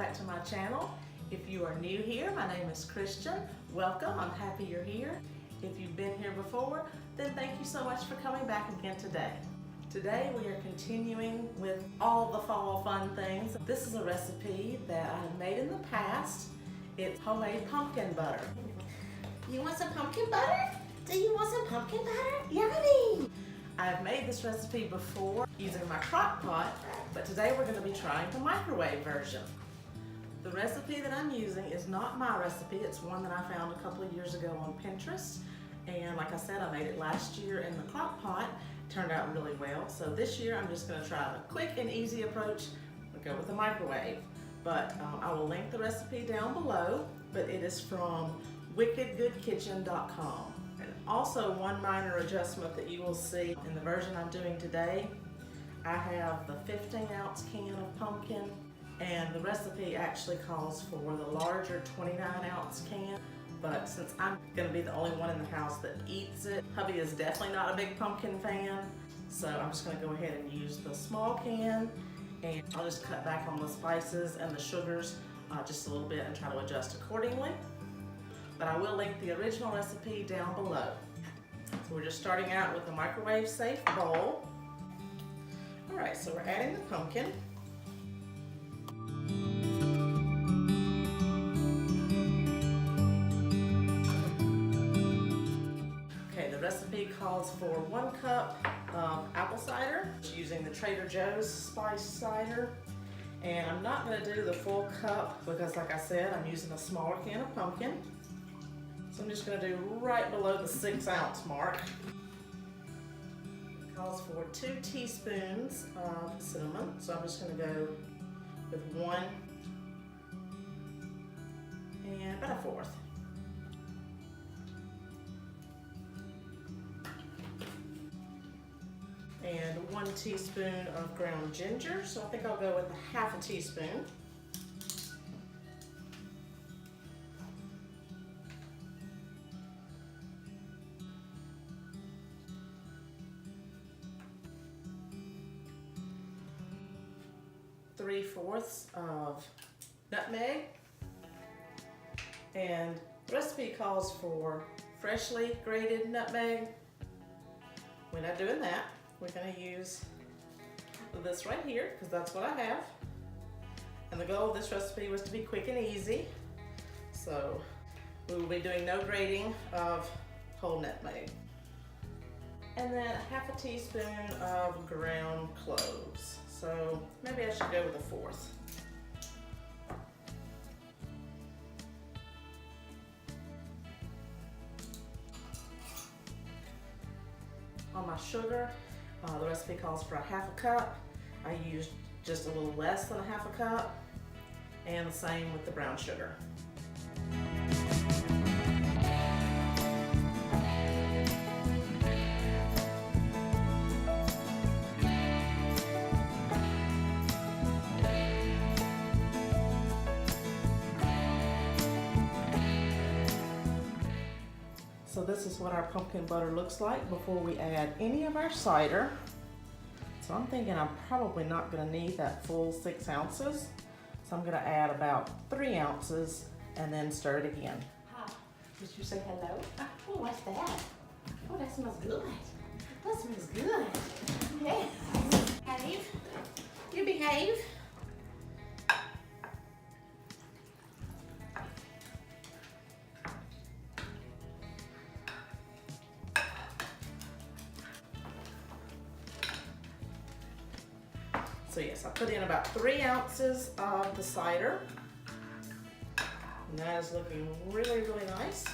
back to my channel. If you are new here, my name is Kristian. Welcome, I'm happy you're here. If you've been here before, then thank you so much for coming back again today. Today we are continuing with all the fall fun things. This is a recipe that I have made in the past. It's homemade pumpkin butter. You want some pumpkin butter? Do you want some pumpkin butter? Yummy! I have made this recipe before using my crock pot, but today we're going to be trying the microwave version. The recipe that I'm using is not my recipe. It's one that I found a couple of years ago on Pinterest. And like I said, I made it last year in the crock pot. It turned out really well. So this year I'm just going to try a quick and easy approach. We'll go with the microwave. But I will link the recipe down below, but it is from wickedgoodkitchen.com. And also one minor adjustment that you will see in the version I'm doing today, I have the 15-ounce can of pumpkin, and the recipe actually calls for the larger 29-ounce can. But since I'm going to be the only one in the house that eats it, hubby is definitely not a big pumpkin fan, so I'm just going to go ahead and use the small can, and I'll just cut back on the spices and the sugars just a little bit and try to adjust accordingly. But I will link the original recipe down below. So we're just starting out with the microwave safe bowl. All right, so we're adding the pumpkin. Okay, the recipe calls for 1 cup of apple cider, using the Trader Joe's spiced cider. And I'm not gonna do the full cup because like I said, I'm using a smaller can of pumpkin. So I'm just going to do right below the 6-ounce mark. It calls for 2 teaspoons of cinnamon, so I'm just going to go with 1 and about 1/4. And 1 teaspoon of ground ginger, so I think I'll go with 1/2 teaspoon. Three-fourths of nutmeg, and the recipe calls for freshly grated nutmeg. We're not doing that. We're going to use this right here because that's what I have. And the goal of this recipe was to be quick and easy. So we will be doing no grating of whole nutmeg. And then 1/2 teaspoon of ground cloves. So maybe I should go with 1/4. On my sugar, the recipe calls for 1/2 cup. I used just a little less than 1/2 cup, and the same with the brown sugar. So this is what our pumpkin butter looks like before we add any of our cider. So I'm thinking I'm probably not going to need that full 6 ounces. So I'm going to add about 3 ounces and then stir it again. Hi. Did you say hello? Oh, what's that? Oh, that smells good. That smells good. Yeah. Behave. You behave. So yes, I put in about 3 ounces of the cider. And that is looking really, really nice.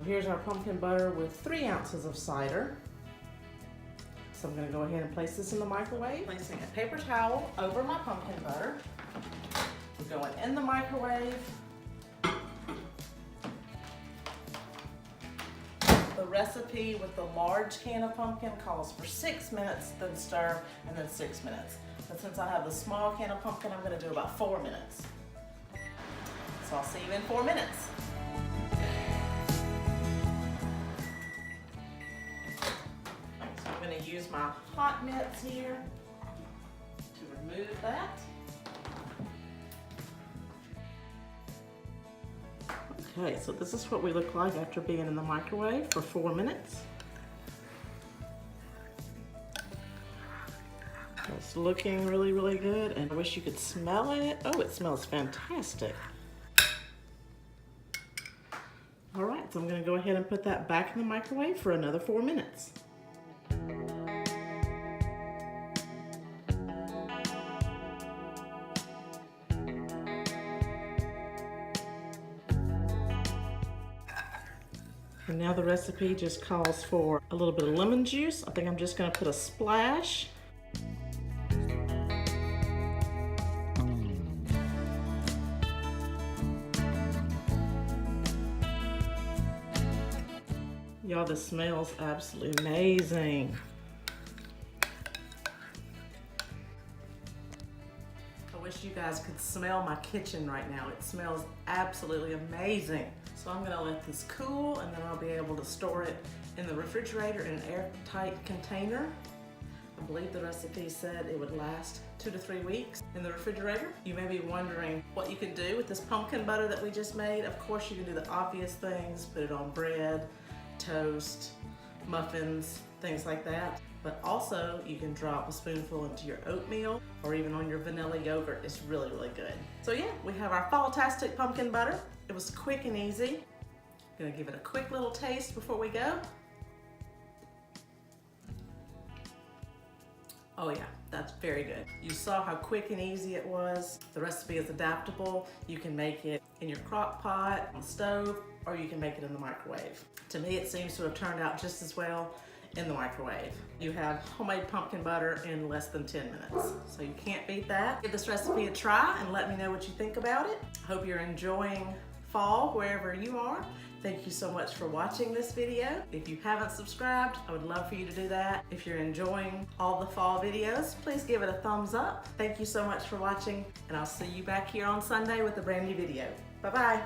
Here's our pumpkin butter with 3 ounces of cider. So I'm going to go ahead and place this in the microwave. Placing a paper towel over my pumpkin butter. We're going in the microwave. The recipe with the large can of pumpkin calls for 6 minutes, then stir, and then 6 minutes. But since I have the small can of pumpkin, I'm going to do about 4 minutes. So I'll see you in 4 minutes. So I'm going to use my hot mitts here. to remove that. Okay, so this is what we look like after being in the microwave for 4 minutes. It's looking really, really good, and I wish you could smell it. Oh, it smells fantastic. All right, so I'm gonna go ahead and put that back in the microwave for another 4 minutes. And now the recipe just calls for a little bit of lemon juice. I think I'm just gonna put a splash. Y'all, this smells absolutely amazing. I wish you guys could smell my kitchen right now. It smells absolutely amazing. So I'm gonna let this cool, and then I'll be able to store it in the refrigerator in an airtight container. I believe the recipe said it would last 2 to 3 weeks in the refrigerator. You may be wondering what you could do with this pumpkin butter that we just made. Of course, you can do the obvious things, put it on bread, toast, muffins, things like that. But also, you can drop a spoonful into your oatmeal or even on your vanilla yogurt. It's really, really good. So yeah, we have our fall-tastic pumpkin butter. It was quick and easy. I'm gonna give it a quick little taste before we go. Oh yeah, that's very good. You saw how quick and easy it was. The recipe is adaptable. You can make it in your crock pot, on the stove, or you can make it in the microwave. To me, it seems to have turned out just as well in the microwave. You have homemade pumpkin butter in less than 10 minutes. So you can't beat that. Give this recipe a try and let me know what you think about it. Hope you're enjoying fall wherever you are. Thank you so much for watching this video. If you haven't subscribed, I would love for you to do that. If you're enjoying all the fall videos, please give it a thumbs up. Thank you so much for watching, and I'll see you back here on Sunday with a brand new video. Bye-bye.